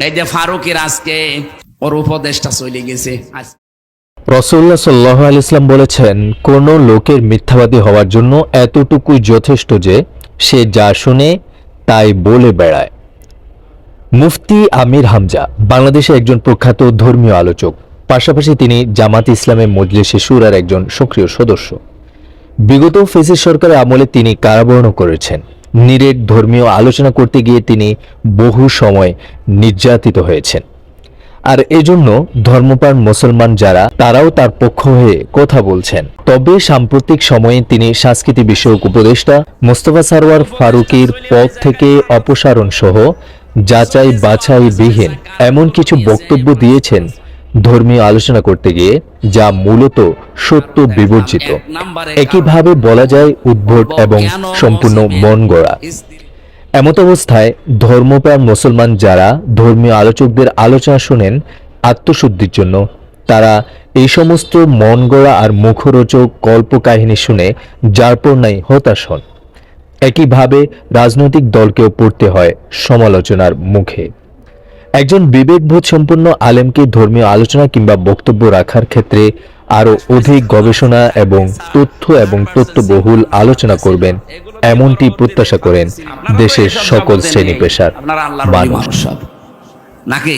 এই যে ফারুকের আজকে ওর উপদেশটা চলে গেছে। রাসূলুল্লাহ সাল্লাল্লাহু আলাইহি ওয়াসাল্লাম বলেছেন, কোন লোকের মিথ্যাবাদী হওয়ার জন্য এতটুকুই যথেষ্ট যে সে যা শুনে তাই বলে বেড়ায়। মুফতি আমির হামজা বাংলাদেশে একজন প্রখ্যাত ধর্মীয় আলোচক, পাশাপাশি তিনি জামাত ইসলামের মজলিসে শুরার একজন সক্রিয় সদস্য। বিগত ফেসিস সরকারের আমলে তিনি কারাবরণ করেছেন। নিরেট ধর্মীয় আলোচনা করতে গিয়ে তিনি বহু সময় নির্যাতিত হয়েছেন। আর এজন্য ধর্মপ্রাণ মুসলমান যারা তারাও তার পক্ষ হয়ে কথা বলছেন। তবে সাম্প্রতিক সময়ে তিনি সংস্কৃতি বিষয়ক উপদেষ্টা মোস্তফা সরওয়ার ফারুকীর পদ থেকে অপসারণ সহ যাচাই বাছাই বিহীন এমন কিছু বক্তব্য দিয়েছেন ধর্মীয় আলোচনা করতে গিয়ে, যা মূলত সত্য বিবর্জিত। একইভাবে বলা যায় উদ্ভট এবং সম্পূর্ণ মন গড়া। এমত অবস্থায় ধর্মপ্রাণ মুসলমান যারা ধর্মীয় আলোচকদের আলোচনা শুনেন আত্মশুদ্ধির জন্য, তারা এই সমস্ত মন গড়া আর মুখরোচক কল্পকাহিনী শুনে যারপরনাই হতাশ হন। একইভাবে রাজনৈতিক দলকেও পড়তে হয় সমালোচনার মুখে। একজন বিবেকবোধ সম্পন্ন আলেমকে ধর্মীয় আলোচনা কিংবা বক্তব্য রাখার ক্ষেত্রে আরও অধিক গবেষণা এবং তথ্যবহুল আলোচনা করবেন, এমনটি প্রত্যাশা করেন দেশের সকল শ্রেণী পেশার মানুষ। নাকি